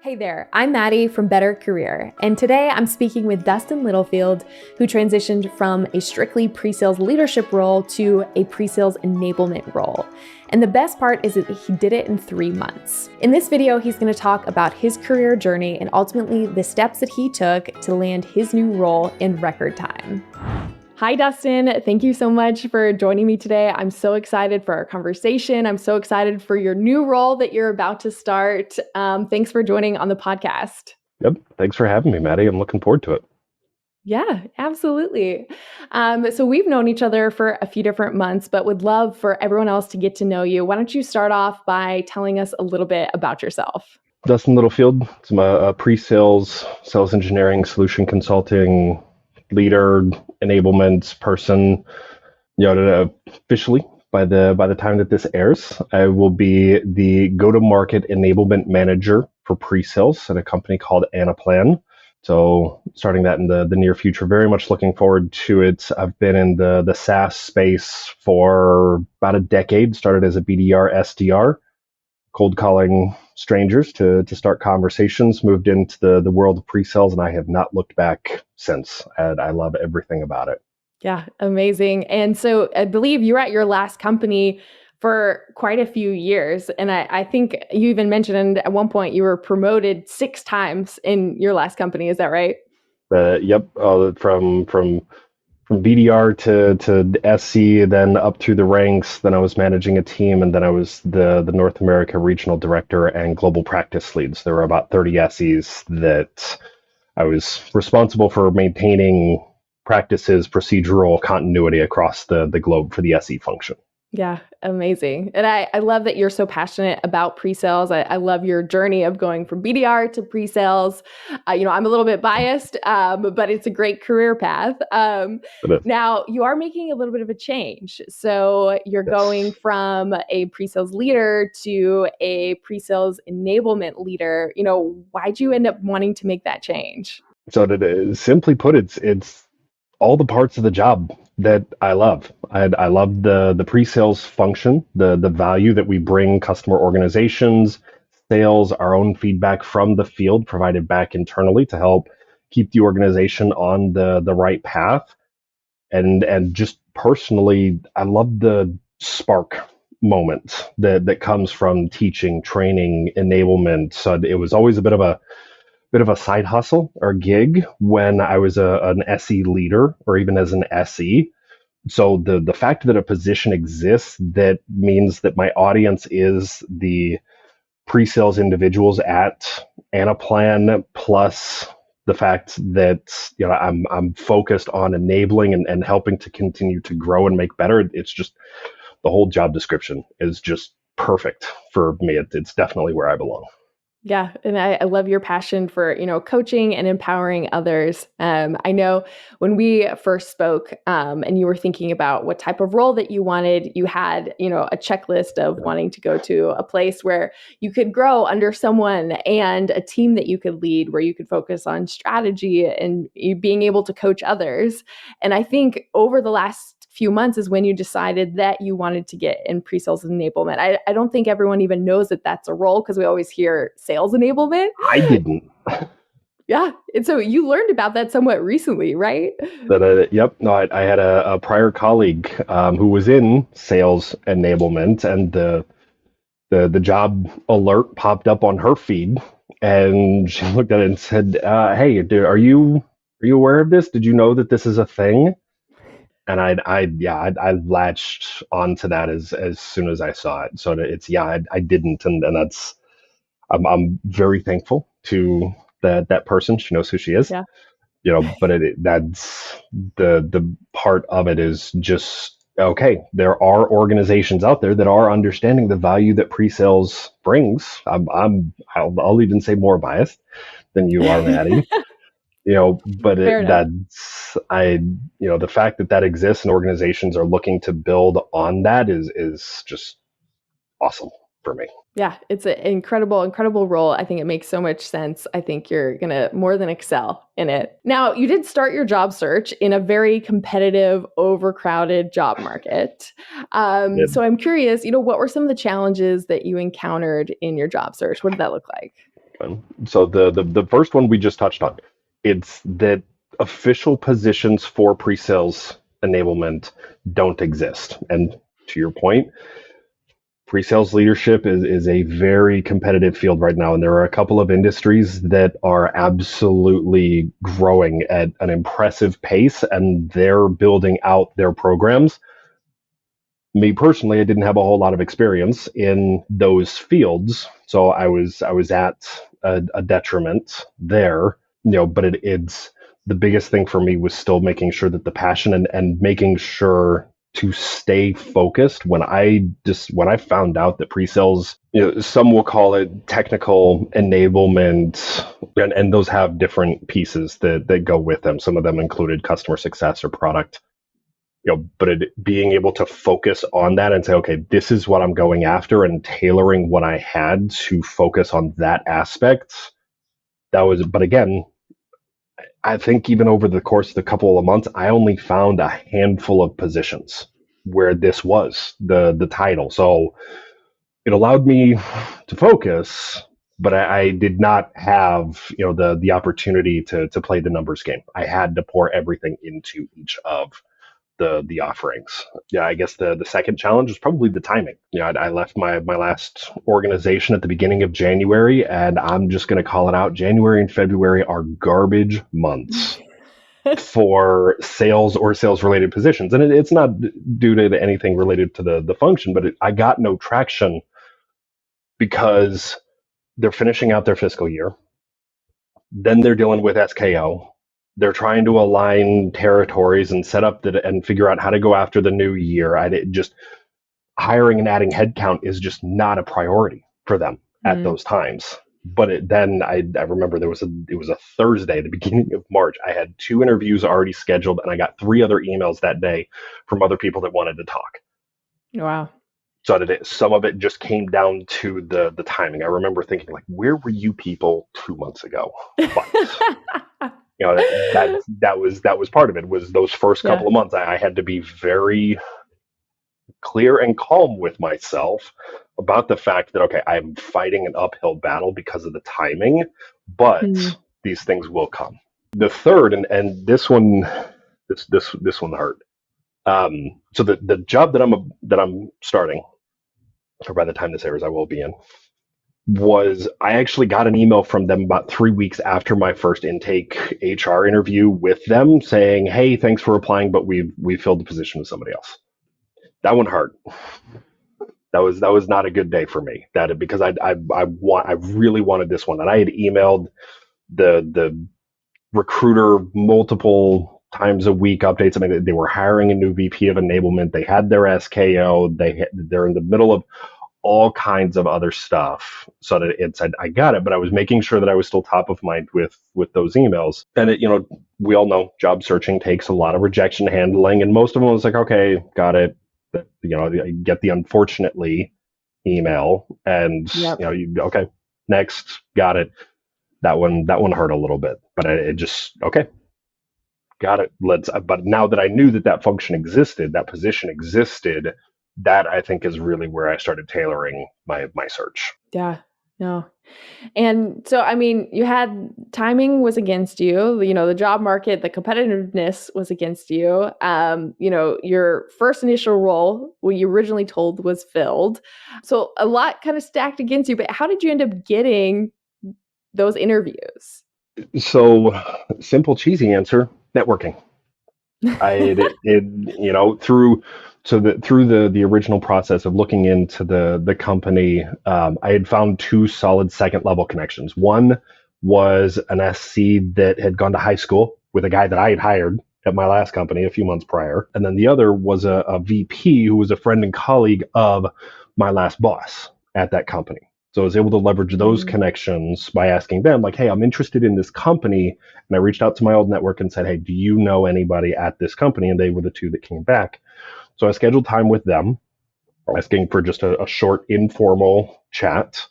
Hey there, I'm Maddie from Better Career, and today I'm speaking with Duston Littlefield, who transitioned from a strictly pre-sales leadership role to a pre-sales enablement role. And the best part is that he did it in 3 months. In this video, he's going to talk about his career journey and ultimately the steps that he took to land his new role in record time. Hi, Dustin. Thank you so much for joining me today. I'm so excited for our conversation. I'm so excited for your new role that you're about to start. Thanks for joining on the podcast. Yep. Thanks for having me, Maddie. I'm looking forward to it. Yeah, absolutely. So we've known each other for a few different months, but would love for everyone else to get to know you. Why don't you start off by telling us a little bit about yourself? Dustin Littlefield. I'm a pre-sales, sales engineering, solution consulting leader, enablement person. Officially by the time that this airs, I will be the go-to-market enablement manager for pre-sales at a company called Anaplan. So starting that in the near future, very much looking forward to it. I've been in the SaaS space for about a decade, started as a BDR, SDR, cold calling strangers to start conversations, moved into the world of pre-sales, and I have not looked back since. And I love everything about it. Yeah, amazing. And so I believe you were at your last company for quite a few years. And I think you even mentioned at one point you were promoted 6 times in your last company. Is that right? Yep, from BDR to SC, then up through the ranks. Then I was managing a team, and then I was the North America regional director and global practice leads. There were about 30 SEs that I was responsible for maintaining practices, procedural continuity across the globe for the SE function. Yeah, amazing. And I love that you're so passionate about pre-sales. I love your journey of going from BDR to pre-sales. I'm a little bit biased, but it's a great career path. Now, you are making a little bit of a change. So you're going from a pre-sales leader to a pre-sales enablement leader. Why'd you end up wanting to make that change? So simply put, it's all the parts of the job that I love. I love the pre-sales function, the value that we bring customer organizations, sales, our own feedback from the field provided back internally to help keep the organization on the right path. And just personally, I love the spark moment that comes from teaching, training, enablement. So it was always a bit of a side hustle or gig when I was an SE leader or even as an SE. So the fact that a position exists that means that my audience is the pre-sales individuals at Anaplan, plus the fact that I'm focused on enabling and helping to continue to grow and make better. It's just the whole job description is just perfect for me. It's definitely where I belong. Yeah, and I love your passion for, coaching and empowering others. I know when we first spoke, and you were thinking about what type of role that you wanted, you had, a checklist of wanting to go to a place where you could grow under someone and a team that you could lead, where you could focus on strategy and you being able to coach others. And I think over the last few months is when you decided that you wanted to get in pre-sales enablement. I don't think everyone even knows that that's a role because we always hear sales enablement. I didn't. Yeah. And so you learned about that somewhat recently, right? Yep. No, I had a prior colleague who was in sales enablement, and the job alert popped up on her feed, and she looked at it and said, "Hey, dude, are you aware of this? Did you know that this is a thing?" And I latched onto that as soon as I saw it. So I didn't, and that's I'm very thankful to that person. She knows who she is. Yeah. But that's the part of it is just okay. There are organizations out there that are understanding the value that pre-sales brings. I'll even say more biased than you are, Maddie. But Fair enough. the fact that exists and organizations are looking to build on that is just awesome for me. Yeah, it's an incredible role. I think it makes so much sense. I think you're going to more than excel in it. Now, you did start your job search in a very competitive, overcrowded job market. So I'm curious, what were some of the challenges that you encountered in your job search? What did that look like? So the first one we just touched on, it's that official positions for pre-sales enablement don't exist. And to your point, pre-sales leadership is a very competitive field right now, and there are a couple of industries that are absolutely growing at an impressive pace, and they're building out their programs. Me personally, I didn't have a whole lot of experience in those fields, so I was at a detriment there, but it's the biggest thing for me was still making sure that the passion and making sure to stay focused when I found out that pre-sales, some will call it technical enablement, and those have different pieces that go with them. Some of them included customer success or product, but being able to focus on that and say, okay, this is what I'm going after, and tailoring what I had to focus on that aspect. But again, I think even over the course of the couple of months, I only found a handful of positions where this was the title. So it allowed me to focus, but I did not have, the opportunity to play the numbers game. I had to pour everything into each of the offerings. Yeah, I guess the second challenge was probably the timing. I left my last organization at the beginning of January, and I'm just going to call it out. January and February are garbage months for sales or sales related positions, and it's not due to anything related to the function, but I got no traction because they're finishing out their fiscal year. Then they're dealing with SKO. They're trying to align territories and set up and figure out how to go after the new year. Just hiring and adding headcount is just not a priority for them at Mm. those times. But then I remember it was a Thursday, the beginning of March. I had 2 interviews already scheduled, and I got 3 other emails that day from other people that wanted to talk. Wow. So some of it just came down to the timing. I remember thinking, like, where were you people 2 months ago? But that was part of it. Was those first Yeah. couple of months I had to be very clear and calm with myself about the fact that, okay, I'm fighting an uphill battle because of the timing, but Mm. these things will come. The third, and this one, this one hurt. So the job that I'm starting, or by the time this airs, I will be in, was I actually got an email from them about 3 weeks after my first intake HR interview with them saying, "Hey, thanks for applying, but we filled the position with somebody else." That one hurt. That was not a good day for me. That because I really wanted this one, and I had emailed the recruiter multiple times a week updates. I mean, they were hiring a new VP of enablement. They had their SKO. They're in the middle of all kinds of other stuff, so that it said I got it, but I was making sure that I was still top of mind with those emails. And we all know job searching takes a lot of rejection handling, and most of them was like, okay, got it. I get the unfortunately email, and Yep. okay, next, got it. That one hurt a little bit, but it just okay, got it. But now that I knew that function existed, that position existed, that I think is really where I started tailoring my search. Yeah. No. And so, I mean, you had timing was against you, the job market, the competitiveness was against you. Your first initial role, what you originally told was filled. So a lot kind of stacked against you, but how did you end up getting those interviews? So, simple, cheesy answer: networking. Through the original process of looking into the company, I had found 2 solid second level connections. One was an SC that had gone to high school with a guy that I had hired at my last company a few months prior, and then the other was a VP who was a friend and colleague of my last boss at that company. So I was able to leverage those Mm. connections by asking them, like, "Hey, I'm interested in this company." And I reached out to my old network and said, "Hey, do you know anybody at this company?" And they were the 2 that came back. So I scheduled time with them, asking for just a short informal chat.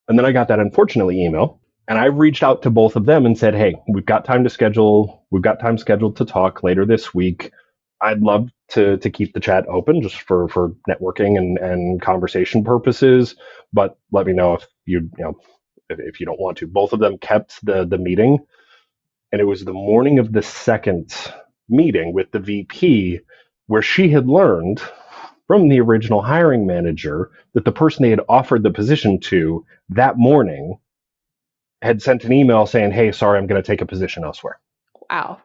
And then I got that unfortunately email. And I reached out to both of them and said, "Hey, we've got time scheduled to talk later this week. I'd love to keep the chat open just for networking and conversation purposes, but let me know if if you don't want to. Both of them kept the meeting, and it was the morning of the second meeting with the VP where she had learned from the original hiring manager that the person they had offered the position to that morning had sent an email saying, "Hey, sorry, I'm going to take a position elsewhere." Wow.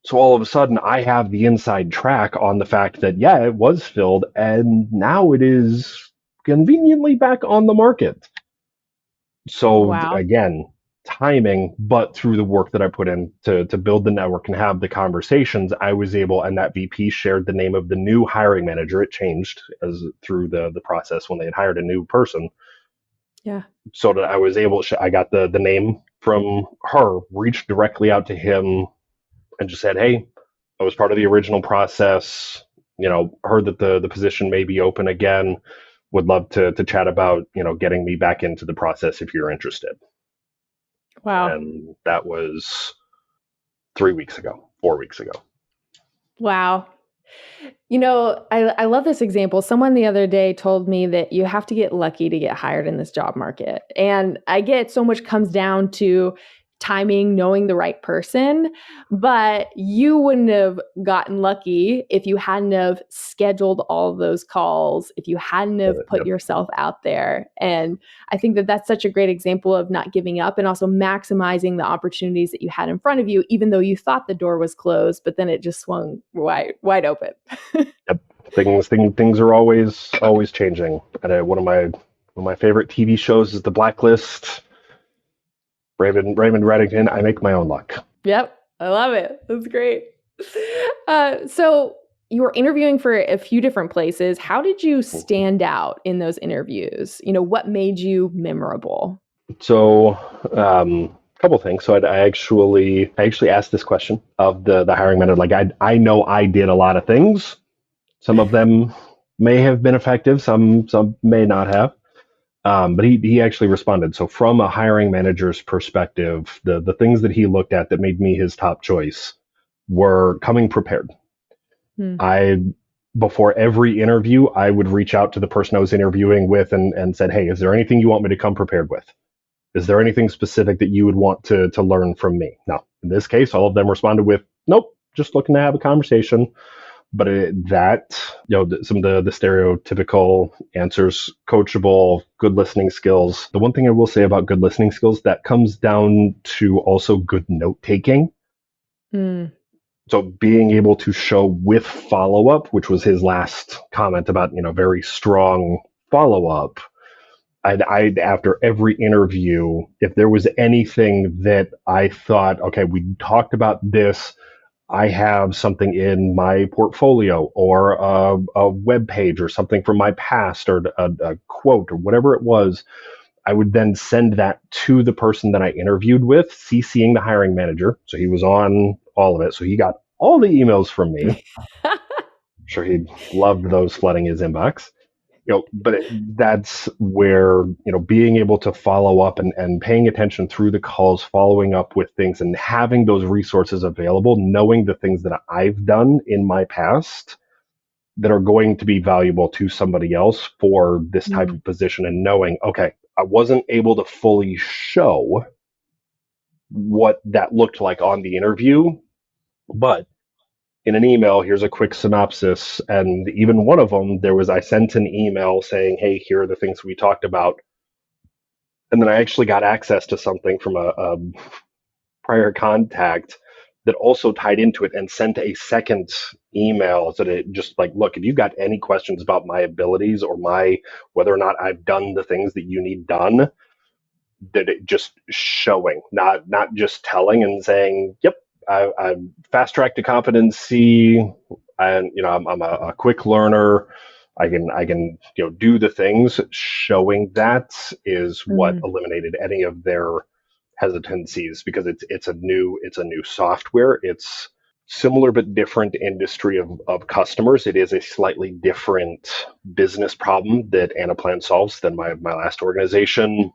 So all of a sudden, I have the inside track on the fact that, yeah, it was filled, and now it is conveniently back on the market. So Wow. again, timing, but through the work that I put in to build the network and have the conversations, I was able, and that VP shared the name of the new hiring manager. It changed as through the process when they had hired a new person. Yeah. So that I was able, I got the name from her, reached directly out to him, and just said, "Hey, I was part of the original process. Heard that the position may be open again. Would love to chat about getting me back into the process if you're interested." Wow. And that was 3 weeks ago, 4 weeks ago. Wow. I love this example. Someone the other day told me that you have to get lucky to get hired in this job market. And I get so much comes down to timing, knowing the right person, but you wouldn't have gotten lucky if you hadn't have scheduled all of those calls, if you hadn't have put Yep. yourself out there. And I think that that's such a great example of not giving up and also maximizing the opportunities that you had in front of you, even though you thought the door was closed, but then it just swung wide open. Yep. Things are always changing. And one of my favorite TV shows is The Blacklist. Raymond Reddington. I make my own luck. Yep. I love it. That's great. So you were interviewing for a few different places. How did you stand out in those interviews? What made you memorable? So, couple things. So I actually asked this question of the hiring manager. Like I know I did a lot of things. Some of them may have been effective. Some may not have. But he actually responded. So from a hiring manager's perspective, the things that he looked at that made me his top choice were coming prepared. Hmm. I Before every interview, I would reach out to the person I was interviewing with and said, "Hey, is there anything you want me to come prepared with? Is there anything specific that you would want to learn from me?" Now, in this case, all of them responded with, "Nope, just looking to have a conversation." But some of the stereotypical answers, coachable, good listening skills. The one thing I will say about good listening skills, that comes down to also good note taking. Hmm. So being able to show with follow up, which was his last comment about, very strong follow up. I'd after every interview, if there was anything that I thought, okay, we talked about this, I have something in my portfolio or a web page or something from my past or a quote or whatever it was, I would then send that to the person that I interviewed with, CCing the hiring manager. So he was on all of it. So he got all the emails from me. I'm sure he loved those flooding his inbox. But that's where, being able to follow up and paying attention through the calls, following up with things and having those resources available, knowing the things that I've done in my past that are going to be valuable to somebody else for this type Hmm. of position, and knowing, okay, I wasn't able to fully show what that looked like on the interview, but in an email, here's a quick synopsis. And even one of them, I sent an email saying, "Hey, here are the things we talked about." And then I actually got access to something from a prior contact that also tied into it and sent a second email so that it just like, "Look, if you got any questions about my abilities or whether or not I've done the things that you need done," that it just showing, not just telling and saying, "Yep, I'm fast track to competency, and I'm a quick learner. I can do the things." Showing that is what Hmm. eliminated any of their hesitancies, because it's a new software. It's similar but different industry of customers. It is a slightly different business problem that Anaplan solves than my last organization,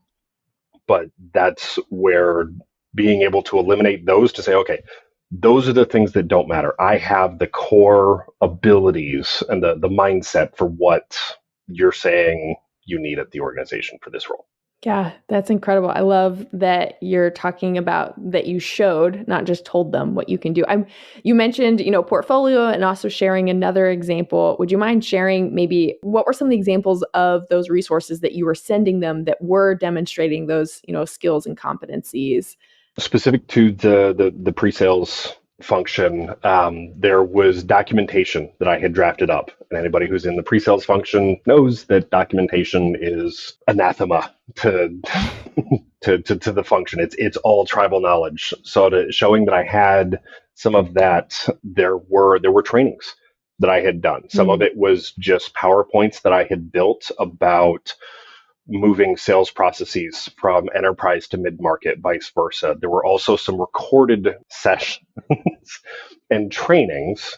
but that's where being able to eliminate those, to say, okay, those are the things that don't matter. I have the core abilities and the mindset for what you're saying you need at the organization for this role. Yeah, that's incredible. I love that you're talking about that you showed, not just told them what you can do. You mentioned, portfolio and also sharing another example. Would you mind sharing maybe what were some of the examples of those resources that you were sending them that were demonstrating those, skills and competencies? Specific to the pre-sales function, there was documentation that I had drafted up, and anybody who's in the pre-sales function knows that documentation is anathema to to the function. It's all tribal knowledge. So showing that I had some of that, there were trainings that I had done. Some of Mm, it was just PowerPoints that I had built about moving sales processes from enterprise to mid-market, vice versa. There were also some recorded sessions and trainings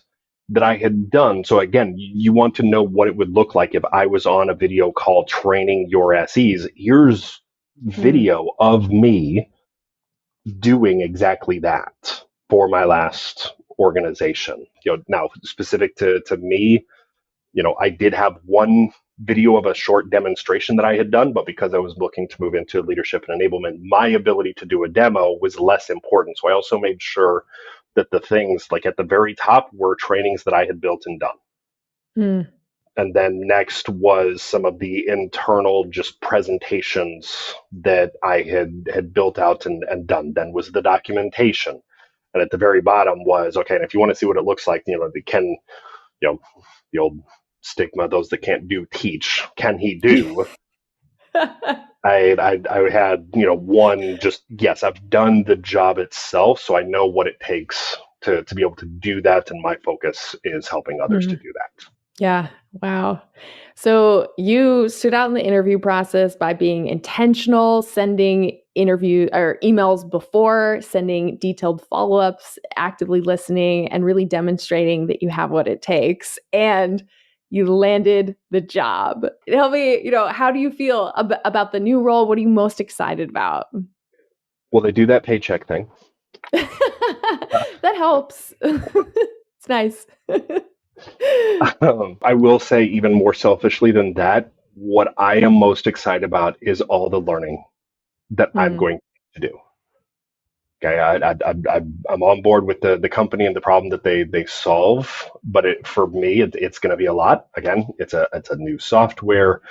that I had done. So again, you want to know what it would look like if I was on a video call training your SEs. Here's mm, video of me doing exactly that for my last organization. Now specific to me, I did have one video of a short demonstration that I had done, but because I was looking to move into leadership and enablement, my ability to do a demo was less important. So I also made sure that the things like at the very top were trainings that I had built and done. mm, And then next was some of the internal just presentations that I had built out and done. Then was the documentation. And at the very bottom was, okay, and if you want to see what it looks like, you know, the old stigma, those that can't do teach. Can he do? I had, one just, yes, I've done the job itself, so I know what it takes to be able to do that. And my focus is helping others to mm. do that. Yeah. Wow. So you stood out in the interview process by being intentional, sending interview or emails before, sending detailed follow-ups, actively listening, and really demonstrating that you have what it takes. And you landed the job. Tell me, how do you feel about the new role? What are you most excited about? Well, they do that paycheck thing. That helps. It's nice. I will say, even more selfishly than that, what I am most excited about is all the learning that I'm Mm, going to do. Okay, I'm on board with the company and the problem that they solve, but for me, it's going to be a lot. Again, it's a new software,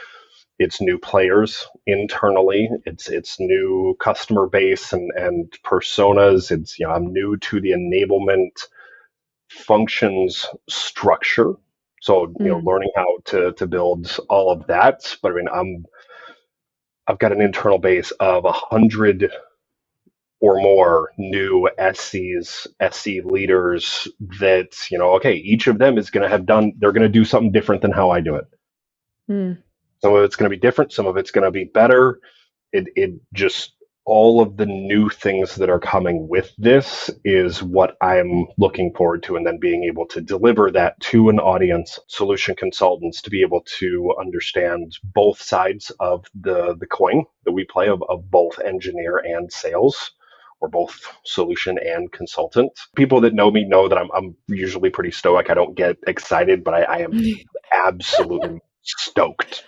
it's new players internally, it's new customer base and personas. It's I'm new to the enablement functions structure, so mm, learning how to build all of that. But I mean, I've got an internal base of 100 or more new SC leaders that, okay, each of them is going to they're going to do something different than how I do it. mm. Some of it's going to be different, some of it's going to be better. It just, all of the new things that are coming with this is what I'm looking forward to, and then being able to deliver that to an audience, solution consultants, to be able to understand both sides of the coin that we play of both engineer and sales, or both solution and consultant. People that know me know that I'm usually pretty stoic. I don't get excited, but I am absolutely stoked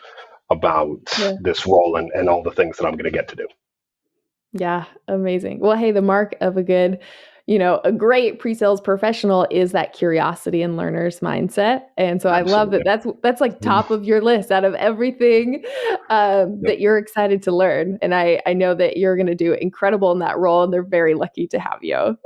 about Yeah. this role and all the things that I'm going to get to do. Yeah, amazing. Well, hey, the mark of a great pre-sales professional is that curiosity and learner's mindset. And so I love that Absolutely. that's like top of your list out of everything Yep. that you're excited to learn. And I know that you're going to do incredible in that role, and they're very lucky to have you.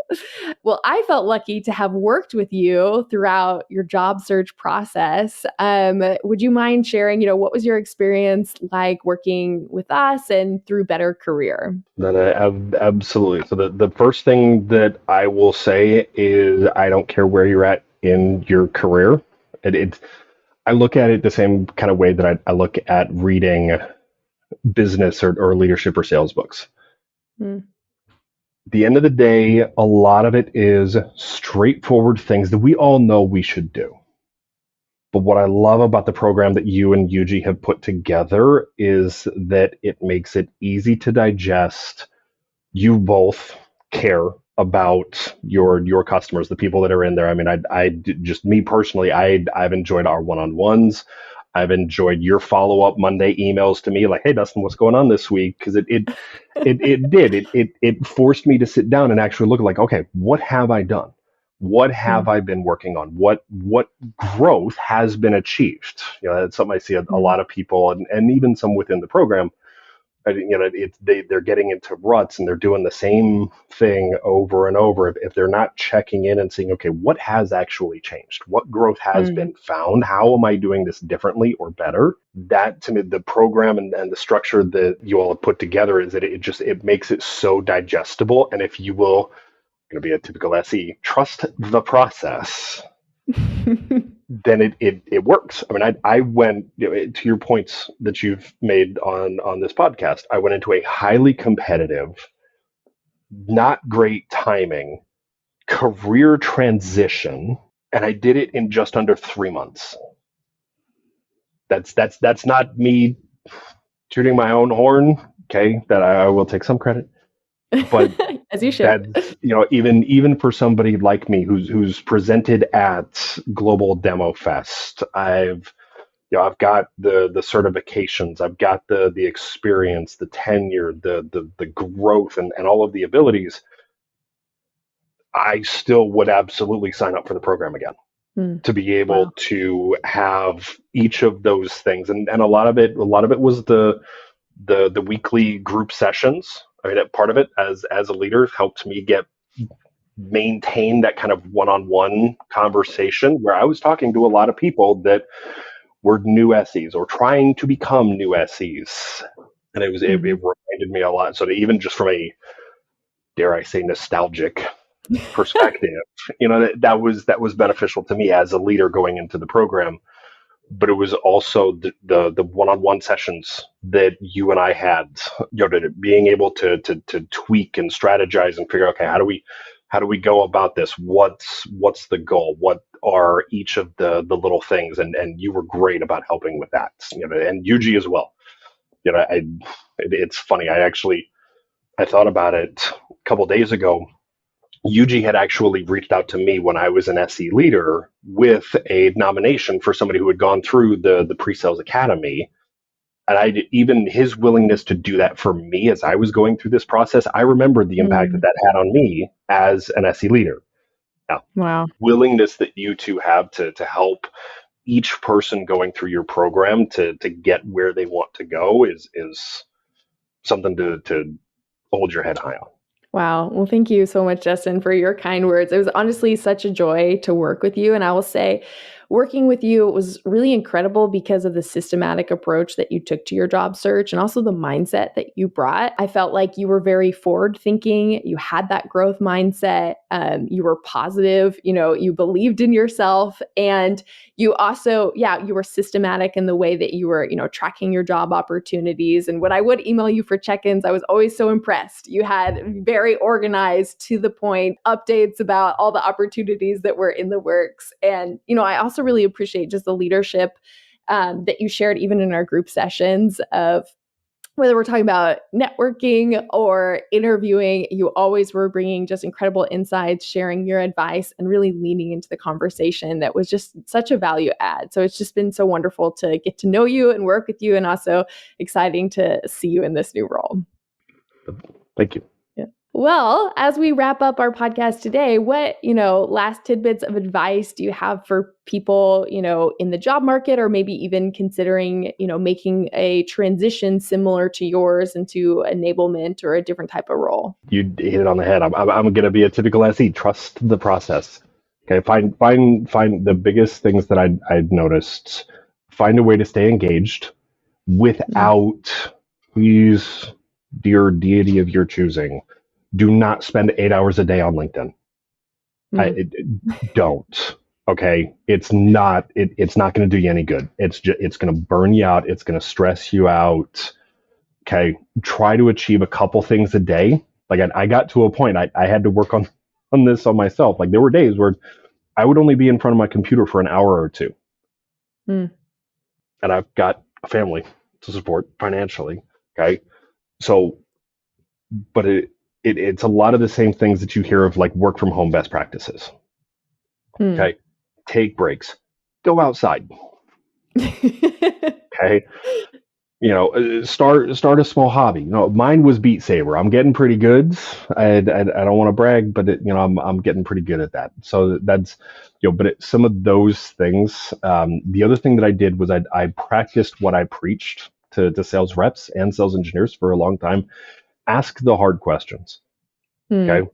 Well, I felt lucky to have worked with you throughout your job search process. Would you mind sharing, what was your experience like working with us and through Better Career? That absolutely. So the first thing that I will say is I don't care where you're at in your career. It I look at it the same kind of way that I look at reading business or leadership or sales books. Mm, At the end of the day, a lot of it is straightforward things that we all know we should do. But what I love about the program that you and Yuji have put together is that it makes it easy to digest. You both care about your customers, the people that are in there. I mean, just me personally, I've enjoyed our one-on-ones. I've enjoyed your follow-up Monday emails to me like, hey, Dustin, what's going on this week? Because it forced me to sit down and actually look like, okay, what have I done? What have I been working on? What growth has been achieved? That's something I see a lot of people, and even some within the program. They're getting into ruts and they're doing the same thing over and over. If they're not checking in and seeing, okay, what has actually changed? What growth has been found? How am I doing this differently or better? That, to me, the program and the structure that you all have put together is that it makes it so digestible. And if you will, going to be a typical SE, trust the process, then it works. I mean, I went, to your points that you've made on this podcast, I went into a highly competitive, not great timing career transition, and I did it in just under 3 months. That's not me tooting my own horn. Okay, that I will take some credit, but as you should. That's, even for somebody like me who's presented at Global Demo Fest, I've got the certifications, I've got the experience, the tenure, the growth, and all of the abilities. I still would absolutely sign up for the program again to be able to have each of those things, and a lot of it was the weekly group sessions. I mean, that part of it as a leader helped me maintain that kind of one-on-one conversation where I was talking to a lot of people that were new SEs or trying to become new SEs. And it reminded me a lot. So even just from a, dare I say, nostalgic perspective, that was beneficial to me as a leader going into the program. But it was also the one-on-one sessions that you and I had, being able to tweak and strategize and figure out, okay, how do we go about this? What's the goal? What are each of the little things? And you were great about helping with that, and Yuji as well. It's funny. I thought about it a couple days ago. Yuji had actually reached out to me when I was an SE leader with a nomination for somebody who had gone through the PreSales Academy. And even his willingness to do that for me as I was going through this process, I remembered the impact that had on me as an SE leader. Now, willingness that you two have to help each person going through your program to get where they want to go is something to hold your head high on. Wow. Well, thank you so much, Dustin, for your kind words. It was honestly such a joy to work with you. And I will say, working with you was really incredible because of the systematic approach that you took to your job search and also the mindset that you brought. I felt like you were very forward thinking. You had that growth mindset. You were positive. You believed in yourself. And you also, you were systematic in the way that you were, tracking your job opportunities. And when I would email you for check-ins, I was always so impressed. You had very organized, to the point updates about all the opportunities that were in the works. And, I also really appreciate just the leadership that you shared even in our group sessions of whether we're talking about networking or interviewing, you always were bringing just incredible insights, sharing your advice, and really leaning into the conversation that was just such a value add. So it's just been so wonderful to get to know you and work with you, and also exciting to see you in this new role. Thank you. Well, as we wrap up our podcast today, what, last tidbits of advice do you have for people, in the job market, or maybe even considering, making a transition similar to yours into enablement or a different type of role? You hit it on the head. I'm going to be a typical SE. Trust the process. Okay. Find the biggest things that I'd noticed. Find a way to stay engaged without, please, dear deity of your choosing, do not spend 8 hours a day on LinkedIn. Don't. Okay. It's not going to do you any good. It's going to burn you out. It's going to stress you out. Okay. Try to achieve a couple things a day. Like I got to a point, I had to work on this on myself. Like there were days where I would only be in front of my computer for an hour or two. And I've got a family to support financially. Okay. So, but it's a lot of the same things that you hear of, like work from home best practices. Okay. Take breaks. Go outside. Okay. Start a small hobby. Mine was Beat Saber. I'm getting pretty good. I don't want to brag, but I'm getting pretty good at that. So that's, but some of those things. The other thing that I did was I practiced what I preached to sales reps and sales engineers for a long time. Ask the hard questions. Hmm. Okay.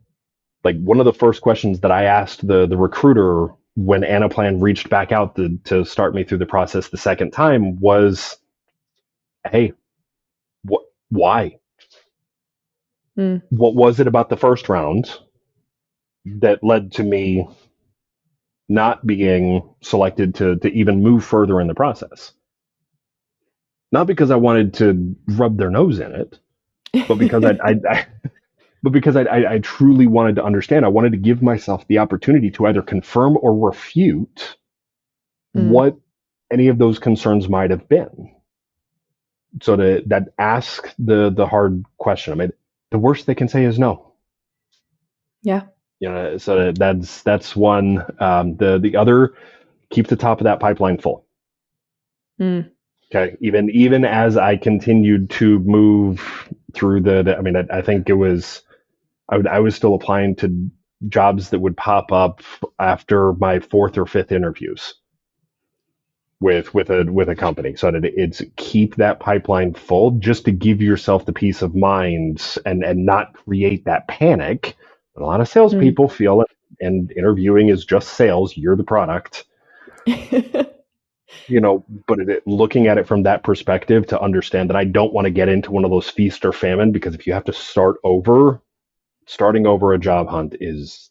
Like one of the first questions that I asked the recruiter when Anaplan reached back out to start me through the process the second time was, hey, what, why? Hmm. What was it about the first round that led to me not being selected to even move further in the process? Not because I wanted to rub their nose in it, but because I truly wanted to understand. I wanted to give myself the opportunity to either confirm or refute Hmm. what any of those concerns might have been. So that ask the hard question. I mean, the worst they can say is no. Yeah. So that's one. The other, keep the top of that pipeline full. Hmm. Okay, even as I continued to move through I mean, I think it was I was still applying to jobs that would pop up after my fourth or fifth interviews with a company. So that it's keep that pipeline full just to give yourself the peace of mind and not create that panic. A lot of Hmm. salespeople feel it, and interviewing is just sales. You're the product. But looking at it from that perspective to understand that I don't want to get into one of those feast or famine, because if you have to starting over a job hunt is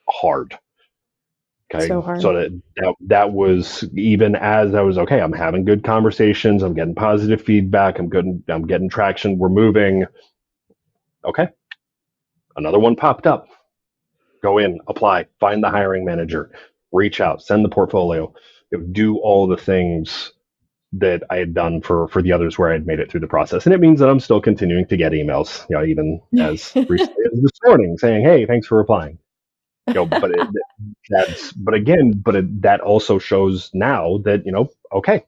hard. Okay. So hard. So that was, even as I was, okay, I'm having good conversations, I'm getting positive feedback, I'm getting traction, we're moving. Okay. Another one popped up. Go in, apply, find the hiring manager, reach out, send the portfolio, do all the things that I had done for the others where I had made it through the process. And it means that I'm still continuing to get emails, even as recently as this morning saying, hey, thanks for replying. But that also shows now that, okay,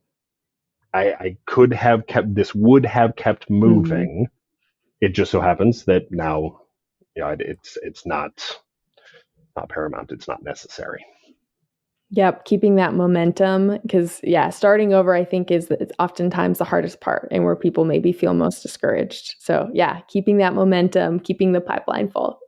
I could have kept, this would have kept Hmm. moving. It just so happens that now, it's not paramount. It's not necessary. Yep, keeping that momentum because yeah, starting over I think it's oftentimes the hardest part and where people maybe feel most discouraged. So yeah, keeping that momentum, keeping the pipeline full.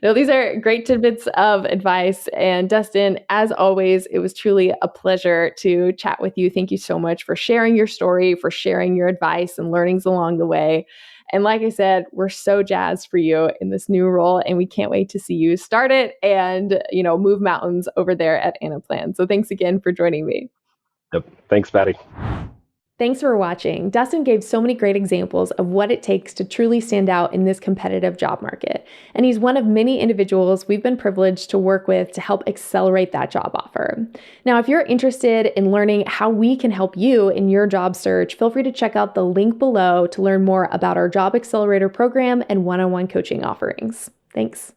No, these are great tidbits of advice. And Dustin, as always, it was truly a pleasure to chat with you. Thank you so much for sharing your story, for sharing your advice and learnings along the way. And like I said, we're so jazzed for you in this new role, and we can't wait to see you start it and move mountains over there at Anaplan. So thanks again for joining me. Yep. Thanks, Patty. Thanks for watching. Dustin gave so many great examples of what it takes to truly stand out in this competitive job market. And he's one of many individuals we've been privileged to work with to help accelerate that job offer. Now, if you're interested in learning how we can help you in your job search, feel free to check out the link below to learn more about our Job Accelerator program and one-on-one coaching offerings. Thanks.